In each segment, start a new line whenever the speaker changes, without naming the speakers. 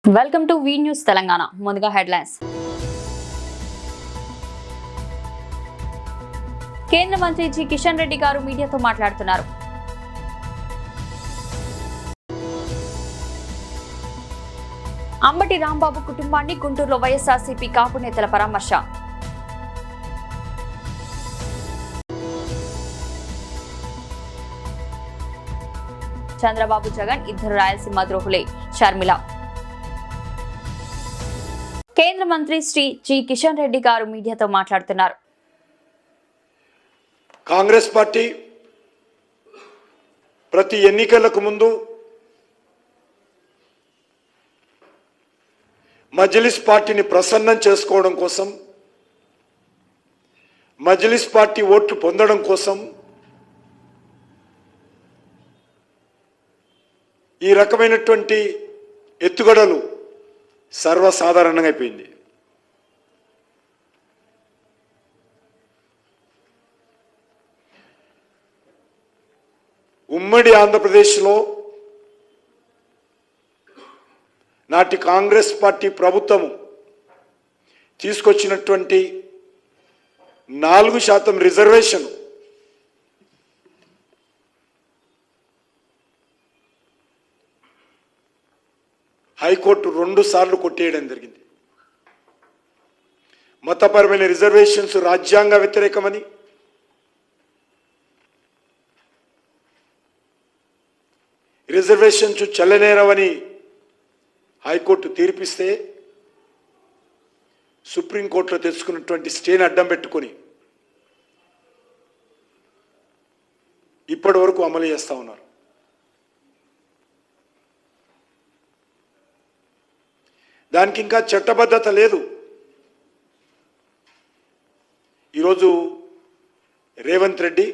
Welcome to V news Telangana. ముందుగా headlines. కేంద్ర మంత్రి జి కిషన్ రెడ్డి గారు మీడియాతో మాట్లాడుతున్నారు. అంబటి రాంబాబు కుటుంబాన్ని గుంటూరులో వైఎస్ఆర్సీపీ కాపు నేతల పరామర్శ. చంద్రబాబు జగన్ ఇద్దరు రాయలసీమ ద్రోహులే షర్మిల. కేంద్ర మంత్రి శ్రీ జి కిషన్ రెడ్డి గారు మీడియాతో మాట్లాడుతున్నారు.
కాంగ్రెస్ పార్టీ ప్రతి ఎన్నికలకు ముందు మజ్లిస్ పార్టీని ప్రసన్నం చేసుకోవడం కోసం, మజ్లిస్ పార్టీ ఓట్లు పొందడం కోసం ఈ రకమైనటువంటి ఎత్తుగడలు సర్వసాధారణంగా అయిపోయింది. ఉమ్మడి ఆంధ్రప్రదేశ్లో నాటి కాంగ్రెస్ పార్టీ ప్రభుత్వము తీసుకొచ్చినటువంటి 4% రిజర్వేషన్ హైకోర్టు 2 సార్లు కొట్టేయడం జరిగింది. మతపరమైన రిజర్వేషన్స్ రాజ్యాంగ వ్యతిరేకమని, రిజర్వేషన్స్ చెల్లనేరవని హైకోర్టు తీర్పిస్తే సుప్రీంకోర్టులో తెచ్చుకున్నటువంటి స్టేని అడ్డం పెట్టుకొని ఇప్పటి వరకు అమలు చేస్తూ ఉన్నారు. దానికి ఇంకా చట్టబద్ధత లేదు. ఈరోజు రేవంత్ రెడ్డి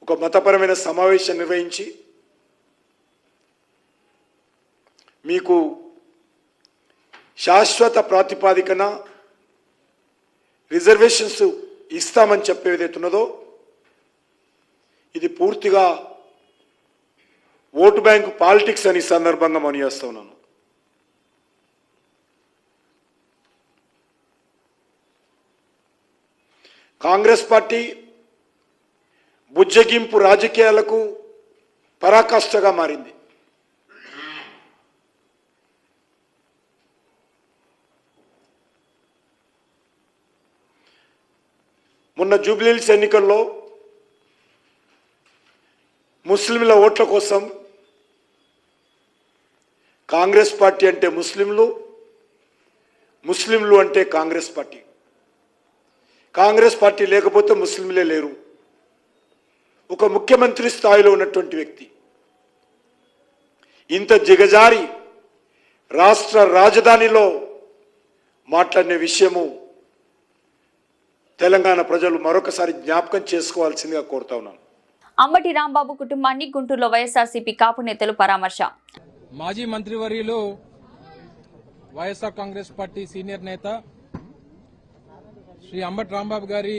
ఒక మతపరమైన సమావేశం నిర్వహించి మీకు శాశ్వత ప్రాతిపాదికన రిజర్వేషన్స్ ఇస్తామని చెప్పే ఏదైతున్నదో ఇది పూర్తిగా ఓటు బ్యాంకు పాలిటిక్స్ అని సందర్భంగా మనం చేస్తూ ఉన్నాను. కాంగ్రెస్ పార్టీ బుజ్జగింపు రాజకీయాలకు పరాకాష్ఠగా మారింది. మొన్న జూబ్లీహిల్స్ ఎన్నికల్లో ముస్లింల ఓట్ల కోసం కాంగ్రెస్ పార్టీ అంటే ముస్లింలు, ముస్లింలు అంటే కాంగ్రెస్ పార్టీ, కాంగ్రెస్ పార్టీ లేకపోతే ముస్లింలే లేరు. ఒక ముఖ్యమంత్రి స్థాయిలో ఉన్నటువంటి వ్యక్తి ఇంత దిగజారి రాష్ట్ర రాజధానిలో మాట్లాడిన విషయము తెలంగాణ ప్రజలు మరొకసారి జ్ఞాపకం చేసుకోవాల్సిందిగా కోరుతా ఉన్నాను.
అంబటి రాంబాబు కుటుంబాన్ని గుంటూరులో వైఎస్ఆర్సీపీ కాపు నేతలు పరామర్శ.
మాజీ మంత్రివర్యులు వైఎస్ఆర్ కాంగ్రెస్ పార్టీ సీనియర్ నేత శ్రీ అంబటి రాంబాబు గారి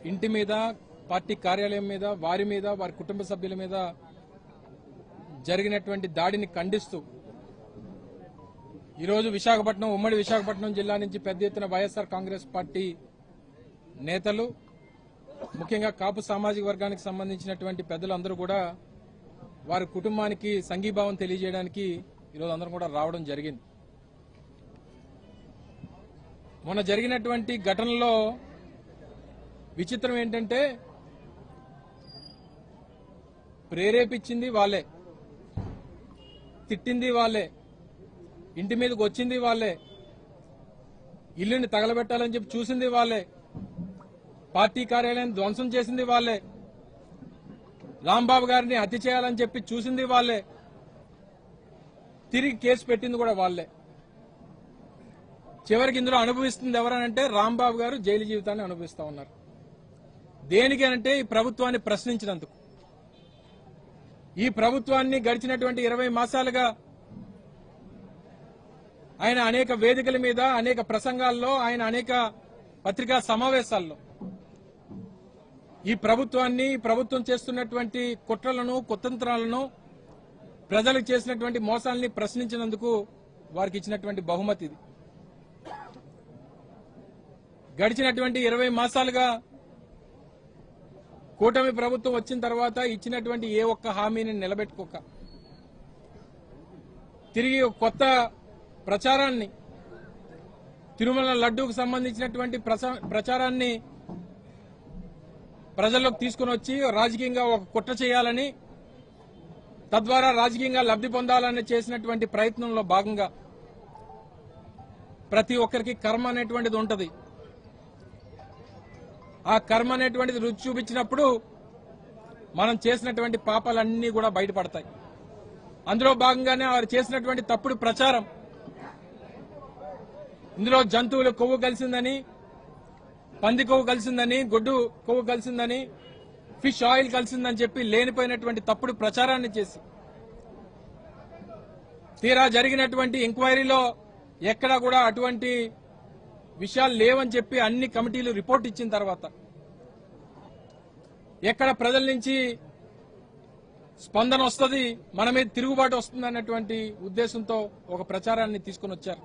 ఇంటి మీద, పార్టీ కార్యాలయం మీద, వారి మీద, వారి కుటుంబ సభ్యుల మీద జరిగినటువంటి దాడిని ఖండిస్తూ ఈరోజు విశాఖపట్నం, ఉమ్మడి విశాఖపట్నం జిల్లా నుంచి పెద్ద ఎత్తున వైఎస్ఆర్ కాంగ్రెస్ పార్టీ నేతలు, ముఖ్యంగా కాపు సామాజిక వర్గానికి సంబంధించినటువంటి పెద్దలందరూ కూడా వారి కుటుంబానికి సంఘీభావం తెలియజేయడానికి ఈరోజు అందరం కూడా రావడం జరిగింది. మొన్న జరిగినటువంటి ఘటనలో విచిత్రం ఏంటంటే ప్రేరేపించింది వాళ్ళే, తిట్టింది వాళ్ళే, ఇంటి మీదకి వచ్చింది వాళ్ళే, ఇల్లుని తగలబెట్టాలని చెప్పి చూసింది వాళ్ళే, పార్టీ కార్యాలయాన్ని ధ్వంసం చేసింది వాళ్ళే, రాంబాబు గారిని హత్య చేయాలని చెప్పి చూసింది వాళ్ళే, తిరిగి కేసు పెట్టింది కూడా వాళ్ళే. చివరికి ఇందులో అనుభవిస్తుంది ఎవరనంటే రాంబాబు గారు జైలు జీవితాన్ని అనుభవిస్తా ఉన్నారు. దేనికి అంటే ఈ ప్రభుత్వాన్ని ప్రశ్నించినందుకు. ఈ ప్రభుత్వాన్ని గడిచినటువంటి 20 మాసాలుగా ఆయన అనేక వేదికల మీద, అనేక ప్రసంగాల్లో, ఆయన అనేక పత్రికా సమావేశాల్లో ఈ ప్రభుత్వాన్ని, ప్రభుత్వం చేస్తున్నటువంటి కుట్రలను, కుతంత్రాలను ప్రజలకు చేసినటువంటి మోసాలని ప్రశ్నించినందుకు వారికి ఇచ్చినటువంటి బహుమతి ఇది. గడిచినటువంటి 20 మాసాలుగా కూటమి ప్రభుత్వం వచ్చిన తర్వాత ఇచ్చినటువంటి ఏ ఒక్క హామీని నిలబెట్టుకోక తిరిగి కొత్త ప్రచారాన్ని, తిరుమల లడ్డూకు సంబంధించినటువంటి ప్రచారాన్ని ప్రజల్లోకి తీసుకుని వచ్చి రాజకీయంగా ఒక కుట్ర చేయాలని, తద్వారా రాజకీయంగా లబ్ధి పొందాలని చేసినటువంటి ప్రయత్నంలో భాగంగా ప్రతి ఒక్కరికి కర్మ అనేటువంటిది ఉంటది. ఆ కర్మ అనేటువంటిది రుచి చూపించినప్పుడు మనం చేసినటువంటి పాపాలన్నీ కూడా బయటపడతాయి. అందులో భాగంగానే వారు చేసినటువంటి తప్పుడు ప్రచారం, ఇందులో జంతువుల కొవ్వు కలిసిందని, పంది కొవ్వు కలిసిందని, గొడ్డు కొవ్వు కలిసిందని, ఫిష్ ఆయిల్ కలిసిందని చెప్పి లేనిపోయినటువంటి తప్పుడు ప్రచారాన్ని చేసి తీరా జరిగినటువంటి ఎంక్వైరీలో ఎక్కడా కూడా అటువంటి విషయాలు లేవని చెప్పి అన్ని కమిటీలు రిపోర్ట్ ఇచ్చిన తర్వాత ఎక్కడ ప్రజల నుంచి స్పందన వస్తుంది, మన మీద తిరుగుబాటు వస్తుంది అన్నటువంటి ఉద్దేశంతో ఒక ప్రచారాన్ని తీసుకుని వచ్చారు.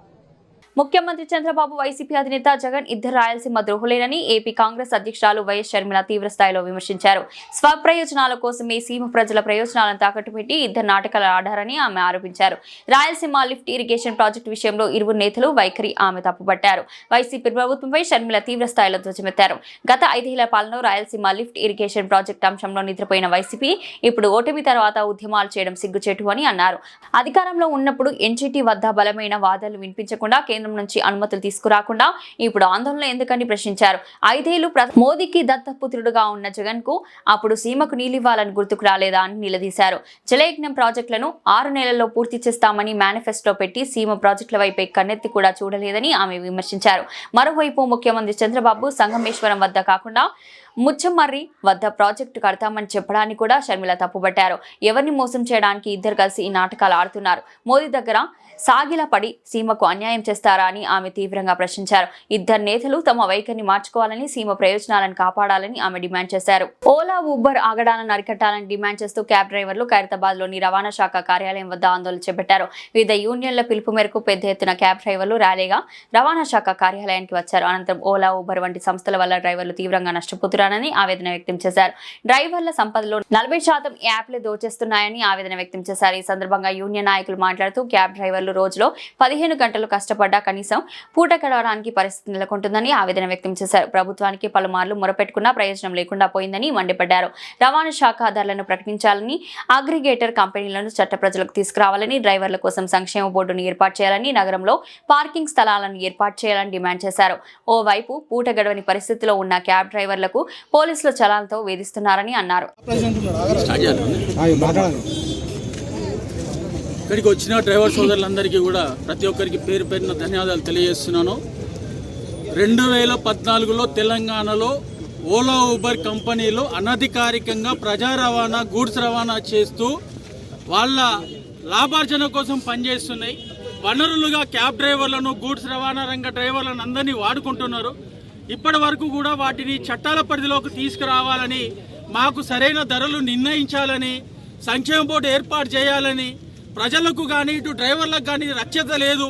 ముఖ్యమంత్రి చంద్రబాబు, వైసీపీ అధినేత జగన్ ఇద్దరు రాయలసీమ ద్రోహులేనని ఏపీ కాంగ్రెస్ అధ్యక్షురాలు వైఎస్ షర్మిల తీవ్రస్థాయిలో విమర్శించారు. స్వప్రయోజనాల కోసమే సీమ ప్రజల ప్రయోజనాలను తాకట్టు పెట్టి ఇద్దరు నాటకాలు ఆడారని ఆమె ఆరోపించారు. రాయలసీమ లిఫ్ట్ ఇరిగేషన్ ప్రాజెక్టు విషయంలో ఇరువురు నేతలు వైఖరి ఆమె తప్పుపట్టారు. వైసీపీ ప్రభుత్వంపై షర్మిల తీవ్రస్థాయిలో ధ్వజమెత్తారు. గత 5 ఏళ్ల పాలనలో రాయలసీమ లిఫ్ట్ ఇరిగేషన్ ప్రాజెక్టు అంశంలో నిద్రపోయిన వైసీపీ ఇప్పుడు ఓటమి తర్వాత ఉద్యమాలు చేయడం సిగ్గుచేటు అని అన్నారు. అధికారంలో ఉన్నప్పుడు ఎన్జీటీ వద్ద బలమైన వాదనలు వినిపించకుండా కేంద్రం నుంచి అనుమతులు తీసుకురాకుండా ఇప్పుడు ఆందోళన ఎందుకని ప్రశ్నించారు. 5 ఏళ్లు మోదీకి దత్తపుత్రుడుగా ఉన్న జగన్ కు అప్పుడు సీమకు నీళ్లివ్వాలని గుర్తుకు రాలేదా అని నిలదీశారు. జలయజ్ఞం ప్రాజెక్టులను 6 నెలల్లో పూర్తి చేస్తామని మేనిఫెస్టో పెట్టి సీమ ప్రాజెక్టుల వైపే కన్నెత్తి కూడా చూడలేదని ఆమె విమర్శించారు. మరోవైపు ముఖ్యమంత్రి చంద్రబాబు సంగమేశ్వరం వద్ద కాకుండా ముచ్చమర్రి వద్ద ప్రాజెక్టు కడతామని చెప్పడాన్ని కూడా షర్మిల తప్పుపట్టారు. ఎవరిని మోసం చేయడానికి ఇద్దరు కలిసి ఈ నాటకాలు ఆడుతున్నారు? మోదీ దగ్గర సాగిలా పడి సీమకు అన్యాయం చేస్తారా అని ఆమె తీవ్రంగా ప్రశ్నించారు. ఇద్దరు నేతలు తమ వైఖరిని మార్చుకోవాలని, సీమ ప్రయోజనాలను కాపాడాలని ఆమె డిమాండ్ చేశారు. ఓలా, ఊబర్ ఆగడాలను అరికట్టాలని డిమాండ్ చేస్తూ క్యాబ్ డ్రైవర్లు ఖైరతాబాద్ లోని రవాణా శాఖ కార్యాలయం వద్ద ఆందోళన చేపట్టారు. వివిధ యూనియన్ల పిలుపు మేరకు పెద్ద ఎత్తున క్యాబ్ డ్రైవర్లు ర్యాలీగా రవాణా శాఖ కార్యాలయానికి వచ్చారు. అనంతరం ఓలా, ఊబర్ వంటి సంస్థల వల్ల డ్రైవర్లు తీవ్రంగా నష్టపోతున్నారని ఆవేదన వ్యక్తం చేశారు. డ్రైవర్ల సంపదలో 40% యాప్లే దోచేస్తున్నాయని ఆవేదన వ్యక్తం చేశారు. ఈ సందర్భంగా యూనియన్ నాయకులు మాట్లాడుతూ క్యాబ్ డ్రైవర్లు రోజులో 15 గంటలు కష్టపడ్డా కనీసం పూట గడవడానికి పరిస్థితి నెలకొంటుందని ఆవేదన వ్యక్తం చేశారు. ప్రభుత్వానికి పలుమార్లు మొరపెట్టుకున్నా ప్రయోజనం లేకుండా పోయిందని మండిపడ్డారు. రవాణా శాఖ ధరలను ప్రకటించాలని, అగ్రిగేటర్ కంపెనీలను చట్ట ప్రజలకు తీసుకురావాలని, డ్రైవర్ల కోసం సంక్షేమ బోర్డును ఏర్పాటు చేయాలని, నగరంలో పార్కింగ్ స్థలాలను ఏర్పాటు చేయాలని డిమాండ్ చేశారు. ఓవైపు పూట గడవని పరిస్థితిలో ఉన్న క్యాబ్ డ్రైవర్లకు పోలీసుల చలాలతో వేధిస్తున్నారని అన్నారు.
ఇక్కడికి వచ్చిన డ్రైవర్ సోదరులందరికీ కూడా ప్రతి ఒక్కరికి పేరు పేరున ధన్యవాదాలు తెలియజేస్తున్నాను. 2014లో తెలంగాణలో ఓలా, ఊబర్ కంపెనీలు అనధికారికంగా ప్రజా రవాణా, గూడ్స్ రవాణా చేస్తూ వాళ్ళ లాభార్జన కోసం పనిచేస్తున్నాయి. వనరులుగా క్యాబ్ డ్రైవర్లను, గూడ్స్ రవాణా రంగ డ్రైవర్లను అందరినీ వాడుకుంటున్నారు. ఇప్పటి వరకు కూడా వాటిని చట్టాల పరిధిలోకి తీసుకురావాలని, మాకు సరైన ధరలు నిర్ణయించాలని, సంక్షేమ బోర్డు ఏర్పాటు చేయాలని, ప్రజలకు కానీ ఇటు డ్రైవర్లకు కానీ రక్షత లేదు,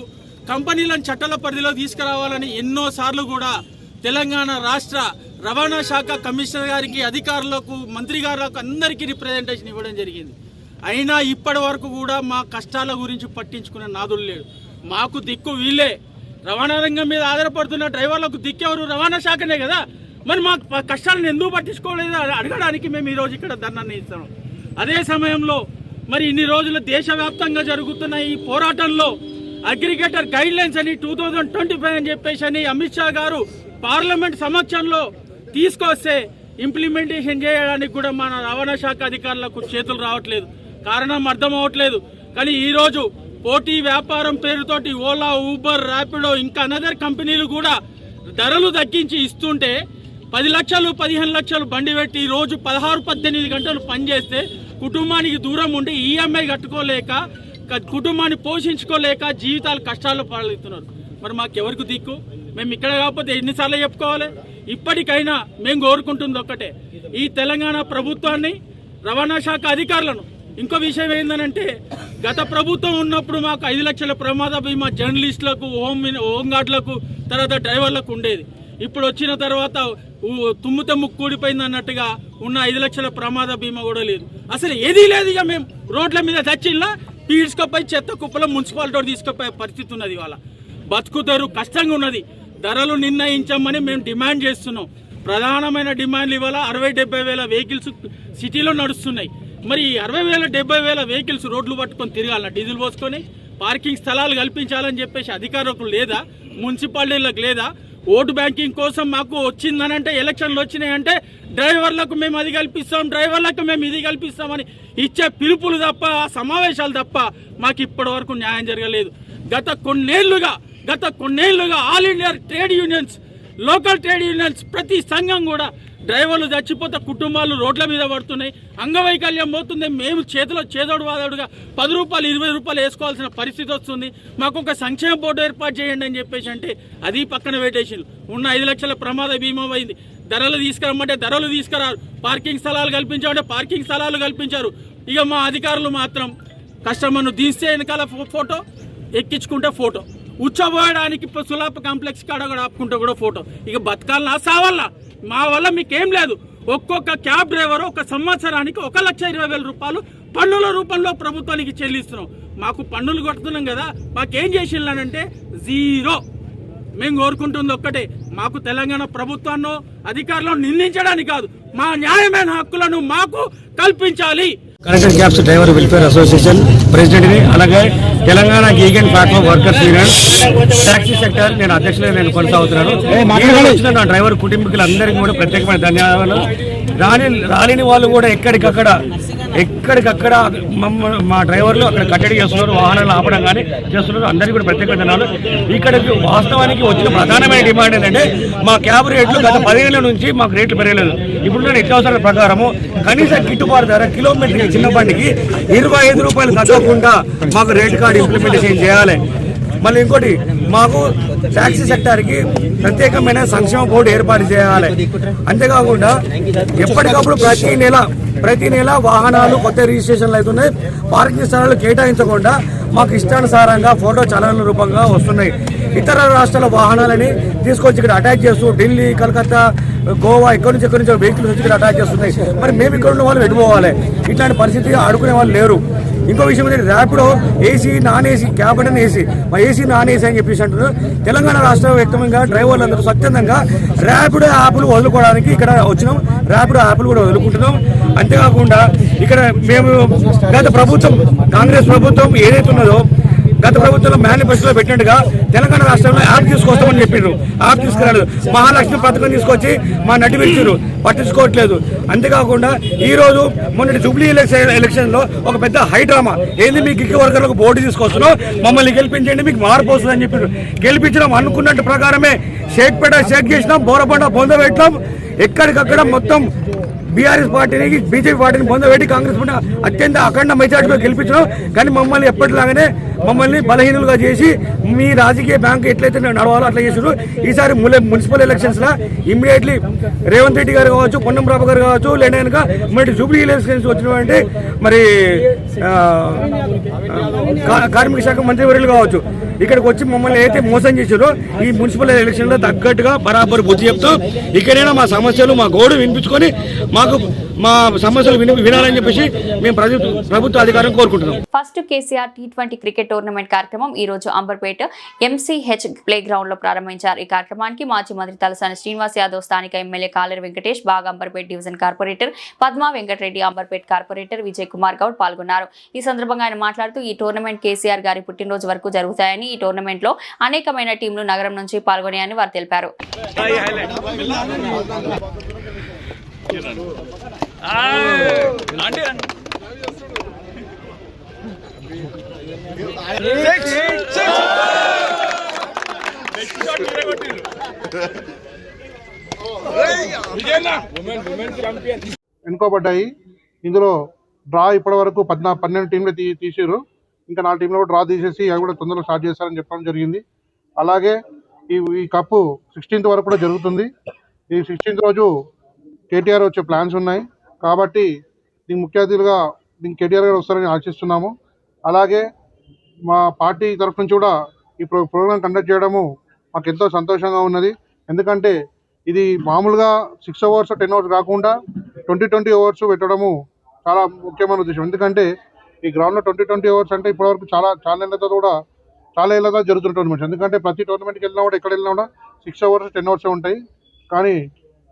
కంపెనీలను చట్టాల పరిధిలో తీసుకురావాలని ఎన్నోసార్లు కూడా తెలంగాణ రాష్ట్ర రవాణా శాఖ కమిషనర్ గారికి, అధికారులకు, మంత్రి గారులకు అందరికీ రిప్రజెంటేషన్ ఇవ్వడం జరిగింది. అయినా ఇప్పటి వరకు కూడా మా కష్టాల గురించి పట్టించుకునే నాదులు లేడు. మాకు దిక్కు వీళ్ళే. రవాణా రంగం మీద ఆధారపడుతున్న డ్రైవర్లకు దిక్కెవరు? రవాణా శాఖనే కదా. మరి మా కష్టాలను ఎందుకు పట్టించుకోలేదు అడగడానికి మేము ఈరోజు ఇక్కడ ధర్నాన్ని ఇస్తాం. అదే సమయంలో మరి ఇన్ని రోజులు దేశవ్యాప్తంగా జరుగుతున్న ఈ పోరాటంలో అగ్రిగేటర్ గైడ్ లైన్స్ అని 2025 అని చెప్పేసి అని అమిత్ షా గారు పార్లమెంట్ సమక్షంలో తీసుకొస్తే ఇంప్లిమెంటేషన్ చేయడానికి కూడా మన రవాణా శాఖ అధికారులకు చేతులు రావట్లేదు. కారణం అర్థం అవ్వట్లేదు. కానీ ఈరోజు పోటీ వ్యాపారం పేరుతోటి ఓలా, ఊబర్, ర్యాపిడో ఇంకా అనదర్ కంపెనీలు కూడా ధరలు తగ్గించి ఇస్తుంటే 10 లక్షలు 15 లక్షలు బండి పెట్టి రోజు 16-18 గంటలు పనిచేస్తే కుటుంబానికి దూరం ఉండి ఈఎంఐ కట్టుకోలేక, కుటుంబాన్ని పోషించుకోలేక జీవితాలు కష్టాలు పాలవుతున్నారు. మరి మాకెవరికి దిక్కు? మేము ఇక్కడ కాకపోతే ఎన్నిసార్లు చెప్పుకోవాలి? ఇప్పటికైనా మేము కోరుకుంటుంది ఒక్కటే, ఈ తెలంగాణ ప్రభుత్వాన్ని, రవాణా శాఖ అధికారులను. ఇంకో విషయం ఏంటంటే గత ప్రభుత్వం ఉన్నప్పుడు మాకు 5 లక్షల ప్రమాద బీమా జర్నలిస్టులకు, హోంగార్డులకు, తర్వాత డ్రైవర్లకు ఉండేది. ఇప్పుడు వచ్చిన తర్వాత తుమ్ముతే ముక్కు కూడిపోయింది అన్నట్టుగా ఉన్న 5 లక్షల ప్రమాద బీమా కూడా లేదు. అసలు ఏదీ లేదు. ఇక మేము రోడ్ల మీద చచ్చిల్లా తీసుకుపోయి చెత్త కుప్పలో మున్సిపాలిటీ తీసుకుపోయే పరిస్థితి ఉన్నది. ఇవాళ బతుకుతారు, కష్టంగా ఉన్నది. ధరలు నిర్ణయించమని మేము డిమాండ్ చేస్తున్నాం. ప్రధానమైన డిమాండ్లు ఇవాళ 60-70 వేల వెహికల్స్ సిటీలో నడుస్తున్నాయి. మరి 60,000-70 వేల వెహికల్స్ రోడ్లు పట్టుకొని తిరగాల, డీజిల్ పోసుకొని పార్కింగ్ స్థలాలు కల్పించాలని చెప్పేసి అధికారులకు లేదా, మున్సిపాలిటీలకు లేదా? ఓటు బ్యాంకింగ్ కోసం మాకు వచ్చిందనంటే, ఎలక్షన్లు వచ్చినాయంటే డ్రైవర్లకు మేము అది కల్పిస్తాం, డ్రైవర్లకు మేము ఇది కల్పిస్తామని ఇచ్చే పిలుపులు తప్ప, సమావేశాలు తప్ప మాకు ఇప్పటి వరకు న్యాయం జరగలేదు. గత కొన్నేళ్లుగా all India trade unions, local trade unions, ప్రతి సంఘం కూడా డ్రైవర్లు చచ్చిపోతే కుటుంబాలు రోడ్ల మీద పడుతున్నాయి, అంగవైకల్యం పోతుంది. మేము చేదోడు వాదోడుగా 10 రూపాయలు 20 రూపాయలు వేసుకోవాల్సిన పరిస్థితి వస్తుంది. మాకు ఒక సంక్షేమ బోర్డు ఏర్పాటు చేయండి అని చెప్పేసి అంటే అది పక్కన పెట్టేసి ఉన్న 5 లక్షల ప్రమాద బీమా అయింది. ధరలు తీసుకురమ్మంటే ధరలు తీసుకురారు, పార్కింగ్ స్థలాలు కల్పించామంటే పార్కింగ్ స్థలాలు కల్పించారు. ఇక మా అధికారులు మాత్రం కస్టమర్ను తీస్తే వెనకాల ఫోటో, ఎక్కించుకుంటే ఫోటో, ఉచ్చబోయడానికి సులాప కాంప్లెక్స్ కాడ కూడా ఆపుకుంటే కూడా ఫోటో. ఇక బతకాలనా సావాలా? మా వల్ల మీకేం లేదు. ఒక్కొక్క క్యాబ్ డ్రైవర్ ఒక సంవత్సరానికి 1,20,000 రూపాయలు పన్నుల రూపంలో ప్రభుత్వానికి చెల్లిస్తున్నాం. మాకు పన్నులు కొడుతున్నాం కదా, మాకేం చేసిందంటే జీరో. మేము కోరుకుంటుంది ఒక్కటే, మాకు తెలంగాణ ప్రభుత్వాన్ని, అధికారులను నిందించడానికి కాదు, మా న్యాయమైన హక్కులను మాకు కల్పించాలి.
Connected cabs driver welfare association ప్రెసిడెంట్ని, అలాగే Telangana gig and platform workers union taxi sector నేను అధ్యక్షులుగా నేను కొనసాగుతున్నాను. వచ్చిన నా డ్రైవర్ కుటుంబీకులందరికీ కూడా ప్రత్యేకమైన ధన్యవాదాలు. రాలేని వాళ్ళు కూడా ఎక్కడికక్కడ మా డ్రైవర్లు అక్కడ కట్టడి చేస్తున్నారు, వాహనాలు ఆపడం కానీ చేస్తున్నారు. అందరికీ కూడా ప్రత్యేక ధన్యవాదాలు. ఇక్కడికి వాస్తవానికి వచ్చిన ప్రధానమైన డిమాండ్ ఏంటంటే, మా క్యాబ్ రేట్లు గత 10 ఏళ్ల నుంచి మాకు రేట్లు పెరగలేదు. ఇప్పుడు నిత్యావసరాల ప్రకారము కనీస గిట్టుబాటు ధర కిలోమీటర్కి చిన్న బండికి 25 రూపాయలు తగ్గకుండా మాకు రేట్ కార్డు ఇంప్లిమెంటేషన్ చేయాలి. మళ్ళీ ఇంకోటి, మాకు ట్యాక్సీ సెక్టార్కి ప్రత్యేకమైన సంక్షేమ బోర్డు ఏర్పాటు చేయాలి. అంతేకాకుండా ఎప్పటికప్పుడు ప్రతి నెల వాహనాలు కొత్త రిజిస్ట్రేషన్లు అవుతున్నాయి. పార్కింగ్ స్థలాలు కేటాయించకుండా మాకు ఇష్టానుసారంగా ఫోటో చలన రూపంగా వస్తున్నాయి. ఇతర రాష్ట్రాల వాహనాలని తీసుకొచ్చి ఇక్కడ అటాచ్ చేస్తూ ఢిల్లీ, కలకత్తా, గోవా ఎక్కడి నుంచో వెహికల్స్ వచ్చి ఇక్కడ అటాచ్ చేస్తున్నాయి. మరి మేము ఇక్కడ ఉన్న వాళ్ళు వెళ్ళిపోవాలి. ఇట్లాంటి పరిస్థితి ఆడుకునే వాళ్ళు లేరు. ఇంకో విషయం ఏంటంటే, Rapido AC, non AC, cab అంటే ఏసీ, మా ఏసీ నాన్ ఏసీ అని చెప్పేసి అంటున్నారు. తెలంగాణ రాష్ట్ర వ్యాప్తంగా డ్రైవర్లు అందరూ స్వచ్ఛందంగా ర్యాపిడో యాప్లు వదులుకోవడానికి ఇక్కడ వచ్చినాం. ర్యాపిడో యాప్లు కూడా వదులుకుంటున్నాం. అంతేకాకుండా ఇక్కడ మేము గత ప్రభుత్వం, కాంగ్రెస్ ప్రభుత్వం ఏదైతే ఉన్నదో, గత ప్రభుత్వంలో మేనిఫెస్టోలో పెట్టినట్టుగా తెలంగాణ రాష్ట్రంలో యాప్ తీసుకొస్తామని చెప్పారు. యాప్ తీసుకురాలేదు. మహాలక్ష్మి పథకం తీసుకొచ్చి మా నటి వ్యక్తులు పట్టించుకోవట్లేదు. అంతేకాకుండా ఈరోజు మొన్నటి జూబ్లీ ఎలక్షన్లో ఒక పెద్ద హైడ్రామా ఏంది, మీకు గిగ్ వర్కర్లకు బోర్డు తీసుకొస్తున్నాం, మమ్మల్ని గెలిపించండి, మీకు మార్పు వస్తుందని చెప్పారు. గెలిపించడం అనుకున్నట్టు ప్రకారమే షేక్పేట షేక్ చేసినాం, బోరబండ పొందబెట్టినాం. ఎక్కడికక్కడ మొత్తం బీఆర్ఎస్ పార్టీని, బీజేపీ పార్టీని పొందబెట్టి కాంగ్రెస్ పార్టీ అత్యంత అఖండ మెజార్టీలో గెలిపించడం. కానీ మమ్మల్ని ఎప్పటిలాగానే మమ్మల్ని బలహీనులుగా చేసి మీ రాజకీయ బ్యాంకు ఎట్లయితే నడవాలో అట్లా చేసారు. ఈసారి మున్సిపల్ ఎలక్షన్స్లో ఇమ్మీడియట్లీ రేవంత్ రెడ్డి గారు కావచ్చు, పొన్నం ప్రభాకర్ గారు కావచ్చు, లేదా కనుక మరి జూబ్లీ ఎలక్షన్స్ వచ్చినటువంటి మరి కార్మిక శాఖ మంత్రివర్యులు కావచ్చు, ఇక్కడికి వచ్చి మమ్మల్ని అయితే మోసం చేశారో ఈ మున్సిపల్ ఎలక్షన్లో తగ్గట్టుగా బరాబర్ బుద్ధి చెప్తూ ఇక్కడైనా మా సమస్యలు, మా గోడు వినిపించుకొని మాకు మా సమస్యలు వినాలని చెప్పేసి మేము ప్రభుత్వ అధికారం కోరుకుంటున్నాం.
First KCR T20 cricket tournament కార్యక్రమం ఈ రోజు అంబర్పేట MCH ప్లే గ్రౌండ్ లో ప్రారంభించారు. ఈ కార్యక్రమానికి మాజీ మంత్రి తలసాని శ్రీనివాస్ యాదవ్, స్థానిక MLA Kaleru Venkatesh, Bagh Amberpet division corporator Padma Venkatreddy, Amberpet corporator Vijay Kumar Goud పాల్గొన్నారు. ఈ సందర్భంగా ఆయన మాట్లాడుతూ, ఈ టోర్నమెంట్ కేసీఆర్ గారి పుట్టినరోజు వరకు జరుగుతాయని, ఈ టోర్నమెంట్ లో అనేకమైన టీంలు నగరం నుంచి పాల్గొనాయని వారు తెలిపారు.
ఎన్నుకోబడ్డాయి. ఇందులో డ్రా ఇప్పటి వరకు 12 టీంలు తీసారు. ఇంకా 4 టీంలు డ్రా తీసేసి అవి కూడా తొందరగా స్టార్ట్ చేస్తారని చెప్పడం జరిగింది. అలాగే ఈ కప్పు 16th వరకు కూడా జరుగుతుంది. ఈ 16th రోజు కేటీఆర్ వచ్చే ప్లాన్స్ ఉన్నాయి. కాబట్టి దీనికి ముఖ్య అతిథులుగా కేటీఆర్ గారు వస్తారని ఆశిస్తున్నాము. అలాగే మా పార్టీ తరఫు నుంచి కూడా ఈ ప్రోగ్రాం కండక్ట్ చేయడము మాకు ఎంతో సంతోషంగా ఉన్నది. ఎందుకంటే ఇది మామూలుగా 6 అవర్స్ 10 అవర్స్ కాకుండా 20 అవర్స్ పెట్టడము చాలా ముఖ్యమైన ఉద్దేశం. ఎందుకంటే ఈ గ్రౌండ్లో 20 అవర్స్ అంటే ఇప్పటివరకు చాలా ఏళ్ళతో జరుగుతున్న టోర్నమెంట్స్. ఎందుకంటే ప్రతి టోర్నమెంట్కి వెళ్ళినా కూడా ఎక్కడ వెళ్ళినా కూడా 6 అవర్స్ 10 అవర్స్ ఉంటాయి. కానీ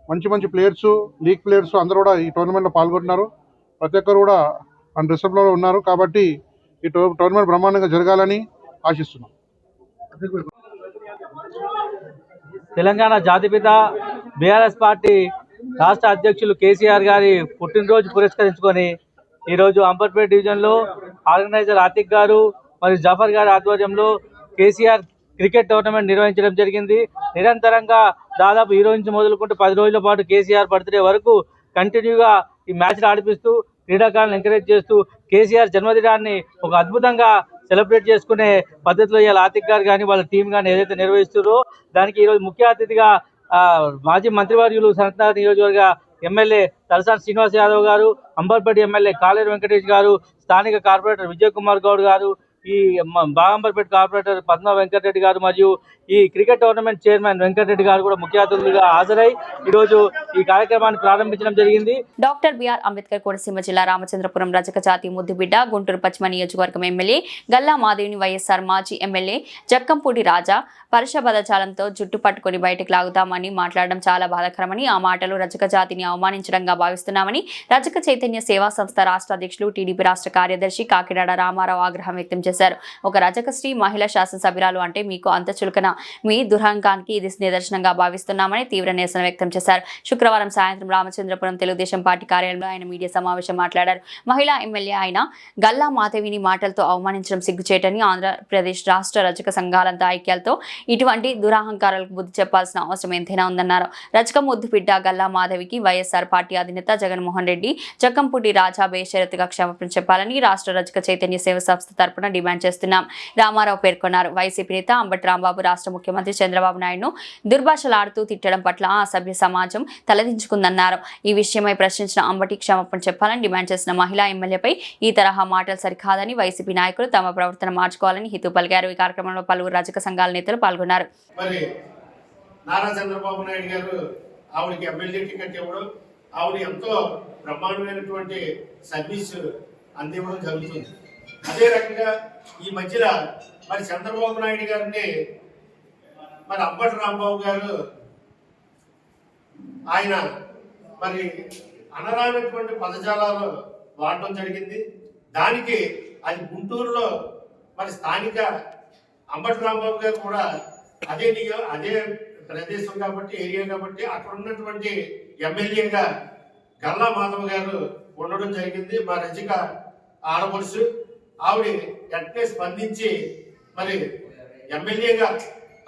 మంచి ప్లేయర్స్, లీగ్ ప్లేయర్స్ అందరూ కూడా ఈ టోర్నమెంట్లో పాల్గొంటున్నారు. ప్రతి ఒక్కరు కూడా మన రిసెప్ట్లో ఉన్నారు. కాబట్టి ఈ టోర్నమెంట్ బ్రహ్మాండంగా జరగాలని ఆశిస్తున్నాం.
తెలంగాణ జాతిపిత బీఆర్ఎస్ పార్టీ రాష్ట్ర అధ్యక్షులు కేసీఆర్ గారి పుట్టినరోజు పురస్కరించుకొని ఈరోజు అంబర్పేట డివిజన్లో ఆర్గనైజర్ ఆతిక్ గారు మరియు జాఫర్ గారి ఆధ్వర్యంలో కేసీఆర్ క్రికెట్ టోర్నమెంట్ నిర్వహించడం జరిగింది. నిరంతరంగా దాదాపు ఈ రోజు నుంచి మొదలుకుంటూ 10 రోజుల పాటు కేసీఆర్ బర్త్డే వరకు కంటిన్యూగా ఈ మ్యాచ్లు ఆడిపిస్తూ క్రీడాకారులను ఎంకరేజ్ చేస్తూ కేసీఆర్ జన్మదినాన్ని ఒక అద్భుతంగా సెలబ్రేట్ చేసుకునే పద్ధతిలో ఇవాళ ఆతిక్ గారు కానీ వాళ్ళ టీం కానీ ఏదైతే నిర్వహిస్తున్నారో దానికి ఈరోజు ముఖ్య అతిథిగా మాజీ మంత్రివర్యులు సనత్నగర్ నియోజకవర్గ ఎమ్మెల్యే తలసాని శ్రీనివాస్ యాదవ్ గారు, అంబర్పేట ఎమ్మెల్యే కాలేరు వెంకటేష్ గారు, స్థానిక కార్పొరేటర్ విజయ్ కుమార్ గౌడ్ గారు, ఈ బాగంబర్పేట కార్పొరేటర్ పద్మ వెంకటరెడ్డి గారు మరియు ఈ క్రికెట్ టోర్నమెంట్ చైర్మన్ వెంకటరెడ్డి గారు కూడా ముఖ్య అతిథులుగా హాజరై ఈరోజు ఈ కార్యక్రమాన్ని ప్రారంభించడం జరిగింది.
డాక్టర్ బిఆర్ అంబేద్కర్ కోనసీమ జిల్లా రామచంద్రపురం రజక జాతి ముద్దుబిడ్డ గుంటూరు పశ్చిమ నియోజకవర్గం ఎమ్మెల్యే గల్లా మాదేవిని వైఎస్ఆర్ మాజీ ఎమ్మెల్యే జక్కంపూడి రాజా పరుష పదజాలంతో జుట్టు పట్టుకుని బయటకు లాగుతామని మాట్లాడడం చాలా బాధాకరమని, ఆ మాటలు రజక జాతిని అవమానించడంగా భావిస్తున్నామని రజక చైతన్య సేవా సంస్థ రాష్ట్ర అధ్యక్షులు టీడీపీ రాష్ట్ర కార్యదర్శి కాకినాడ రామారావు ఆగ్రహం వ్యక్తం చేశారు. ఒక రజక శ్రీ మహిళా శాసనసభ్యురాలు అంటే మీకు అంత చులకన, మీ దురహంకానికి ఇది నిదర్శనంగా భావిస్తున్నామని తీవ్ర నిరసన వ్యక్తం చేశారు. శుక్రవారం సాయంత్రం రామచంద్రపురం తెలుగుదేశం పార్టీ కార్యాలయంలో ఆయన మీడియా సమావేశం మాట్లాడారు. మహిళా ఎమ్మెల్యే అయిన గల్లా మాధవిని మాటలతో అవమానించడం సిగ్గుచేటని, ఆంధ్రప్రదేశ్ రాష్ట్ర రజక సంఘాలంతా ఐక్యాలతో ఇటువంటి దురహంకారాలకు బుద్ధి చెప్పాల్సిన అవసరం ఎంతైనా ఉందన్నారు. రజక ముద్దు బిడ్డ గల్లా మాధవికి వైఎస్ఆర్ పార్టీ అధినేత జగన్మోహన్ రెడ్డి జక్కంపూడి రాజా బేషరతుగా క్షమాపణ చెప్పాలని రాష్ట్ర రజక చైతన్య సేవ సంస్థ తరపున డిమాండ్ చేస్తున్నాం. రామారావు పేర్కొన్నారు. వైసీపీ నేత అంబటి రాంబాబు రాష్ట్ర ముఖ్యమంత్రి చంద్రబాబు నాయుడును దుర్భాషలాడుతూ తిట్టడం పట్ల ఆ సభ్య సమాజం తలదించుకుందన్నారు. ఈ విషయమై ప్రశ్నించిన అంబటి క్షమాపణ చెప్పాలని డిమాండ్ చేసిన మహిళా ఎమ్మెల్యేపై ఈ తరహా మాటలు సరికాదని వైసీపీ నాయకులు తమ ప్రవర్తన మార్చుకోవాలని హితవు పలికారు. ఈ కార్యక్రమంలో పలువురు రజక సంఘాల నేతలు పాల్గొన్నారు.
మరి నారా చంద్రబాబు నాయుడు గారు ఆవిడకి ఎమ్మెల్యే టికెట్ ఇవ్వడం, ఆవిడ ఎంతో బ్రహ్మాండమైనటువంటి సర్వీస్ అందివ్వడం జరుగుతుంది. అదే రకంగా ఈ మధ్యలో మరి చంద్రబాబు నాయుడు గారిని మరి అంబటి రాంబాబు గారు ఆయన మరి అనరానటువంటి పదజాలాలు వాడటం జరిగింది. దానికి అది గుంటూరులో మరి స్థానిక అంబటి రాంబాబు గారు కూడా అదే ప్రదేశం కాబట్టి, ఏరియా కాబట్టి అక్కడ ఉన్నటువంటి ఎమ్మెల్యేగా గల్లా మాధవ్ గారు ఉండడం జరిగింది. మా రజిక ఆడపడుచు ఆవిడ వెంటనే స్పందించి మరి ఎమ్మెల్యేగా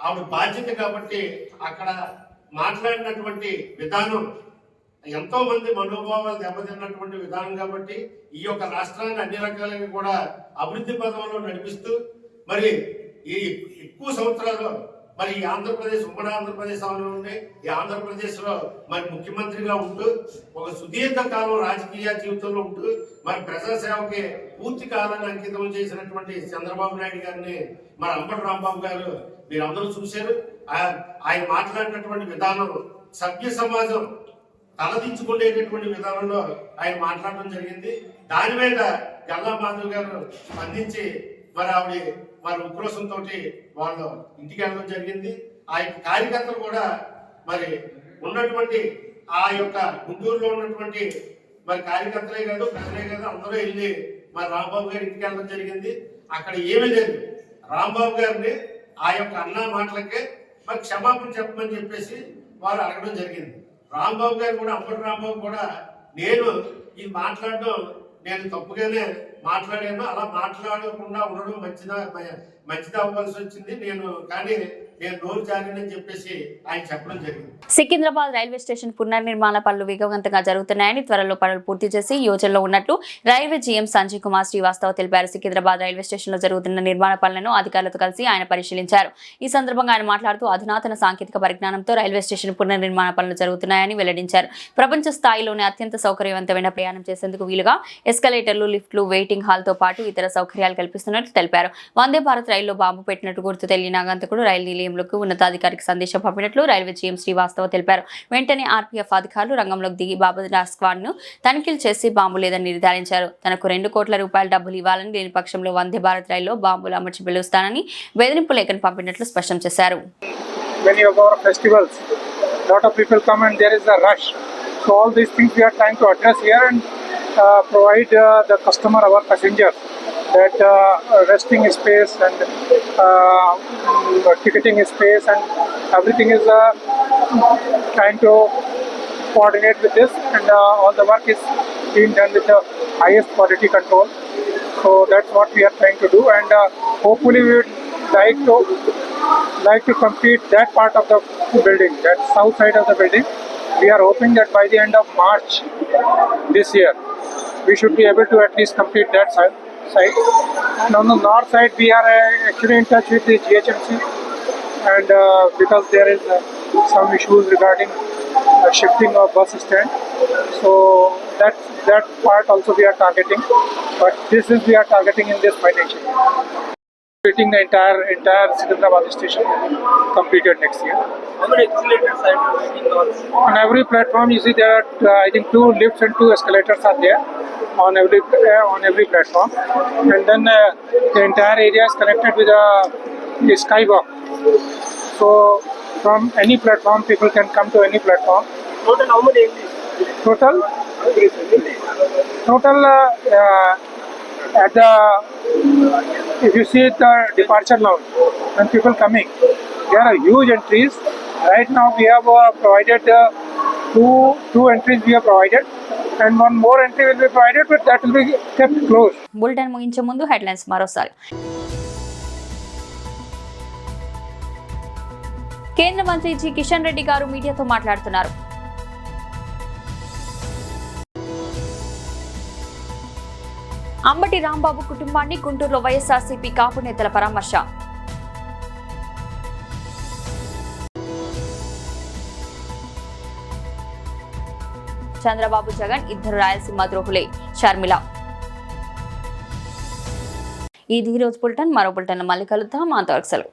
ఆవిడ బాధ్యత కాబట్టి అక్కడ మాట్లాడినటువంటి విధానం ఎంతో మంది మనోభావాలు దెబ్బతిన్నటువంటి విధానం కాబట్టి ఈ యొక్క రాష్ట్రాన్ని అన్ని రకాలుగా కూడా అభివృద్ధి పథంలో నడిపిస్తూ మరి ఈ ఎక్కువ సంవత్సరాలు మరి ఈ ఆంధ్రప్రదేశ్ ఉమ్మడి ఆంధ్రప్రదేశ్ ఉండే ఈ ఆంధ్రప్రదేశ్ లో మరి ముఖ్యమంత్రిగా ఉంటూ ఒక సుదీర్ఘ కాలం రాజకీయ జీవితంలో ఉంటూ మరి ప్రజాసేవకి పూర్తి కాలాన్ని అంకితం చేసినటువంటి చంద్రబాబు నాయుడు గారిని మరి అంబటి రాంబాబు గారు మీరు అందరూ చూశారు. ఆయన మాట్లాడినటువంటి విధానం సభ్య సమాజం తలదించుకునేటటువంటి విధానంలో ఆయన మాట్లాడడం జరిగింది. దాని మీద గల్లా మాధవ్ గారు స్పందించి మరి ఆవిడ మరి ఉక్రోషంతో వాళ్ళు ఇంటికి వెళ్ళడం జరిగింది. ఆ యొక్క కార్యకర్తలు కూడా మరి ఉన్నటువంటి ఆ యొక్క గుంటూరులో ఉన్నటువంటి మరి కార్యకర్తలే కాదు, ప్రజలే కాదు, అందరూ వెళ్ళి మరి రాంబాబు గారి ఇంటికి వెళ్ళడం జరిగింది. అక్కడ ఏమీ లేదు. రాంబాబు గారిని ఆ యొక్క అన్న మాటలకే మరి క్షమాపణ చెప్పమని చెప్పేసి వారు అడగడం జరిగింది. రాంబాబు గారు కూడా అంబటి రాంబాబు కూడా నేను ఈ మాట్లాడడం నేను తప్పుగానే మాట్లాడాను, అలా మాట్లాడకుండా ఉండడం మంచిదా అవ్వాల్సి వచ్చింది. నేను కానీ నేను నోరు జారినని చెప్పేసి ఆయన చెప్పడం జరిగింది.
సికింద్రాబాద్ రైల్వే స్టేషన్ పునర్నిర్మాణ పనులు వేగవంతంగా జరుగుతున్నాయని, త్వరలో పనులు పూర్తి చేసి యోజనలో ఉన్నట్లు రైల్వే జీఎం సంజయ్ కుమార్ శ్రీవాస్తవ్ తెలిపారు. సికింద్రాబాద్ రైల్వే స్టేషన్లో జరుగుతున్న నిర్మాణ పనులను అధికారులతో కలిసి ఆయన పరిశీలించారు. ఈ సందర్భంగా ఆయన మాట్లాడుతూ అధునాతన సాంకేతిక పరిజ్ఞానంతో రైల్వే స్టేషన్ పునర్నిర్మాణ పనులు జరుగుతున్నాయని వెల్లడించారు. ప్రపంచ స్థాయిలోనే అత్యంత సౌకర్యవంతమైన ప్రయాణం చేసేందుకు వీలుగా ఎస్కలేటర్లు, లిఫ్ట్లు, వెయిటింగ్ హాల్ తో పాటు ఇతర సౌకర్యాలు కల్పిస్తున్నట్లు తెలిపారు. వందే భారత్ రైల్లో బాంబు పెట్టినట్టు గుర్తు తెలియని ఆగంతకుడు రైలు నిలయంలోకి ఉన్నతాధికారికి సందేశం పంపినట్లు రైల్వే జీఎం శ్రీవాస్తవ్ తెలిపారు. వెంటనే ఆర్పీఎఫ్ అధికారులు రంగంలోకి దిగి బాబురా స్క్వాడ్ ను తనిఖీలు చేసి బాంబు లేదని నిర్ధారించారు. తనకు 2 కోట్ల రూపాయల డబ్బులు ఇవ్వాలని, లేని పక్షంలో వందే భారత్ రైల్లో బాంబులు అమర్చి పిలుస్తానని బెదిరింపు లేఖను పంపినట్లు స్పష్టం చేశారు.
Many of our festivals, lot of people come and there is a rush. So all these things we are trying to address here and provide the customer, our passengers, that resting space and ticketing space and everything is trying to coordinate with this, and all the work is being done with the highest quality control. So that's what we are trying to do, and hopefully we would like to complete that part of the building, that south side of the building. We are hoping that by the end of March this year we should be able to at least complete that side. And on the north side we are actually in touch with the GHMC, and because there is some issues regarding shifting of bus stand, so that part also we are targeting, but this is we are targeting in this financial year. Completing the entire Sikandrabad station completed next year.
How many escalators are waiting on?
On every platform you see there are I think 2 lifts and 2 escalators are there on every platform, and then the entire area is connected with a skywalk. So from any platform people can come to any platform.
Total how many entries?
Total at the, if you see the departure lounge, when people coming, there are huge entries. Right now we have provided two entries we have provided, and one more entry will be provided, but that will be kept closed.
Bulletin ముగించే ముందు headlines మరోసారి. కేంద్ర మంత్రి G Kishan Reddy గారు మీడియాతో మాట్లాడుతున్నారు. అంబటి రాంబాబు కుటుంబాన్ని గుంటూరులో వైఎస్ఆర్సీపీ కాపు నేతల పరామర్శ. చంద్రబాబు జగన్ ఇద్దరు రాయలసీమ ద్రోహులే, షర్మిల. ఇది ఈరోజు బులెటిన్. మరో బులెటిన్ మళ్ళీ కలుద్దాం. అంతవరకు సెలవు.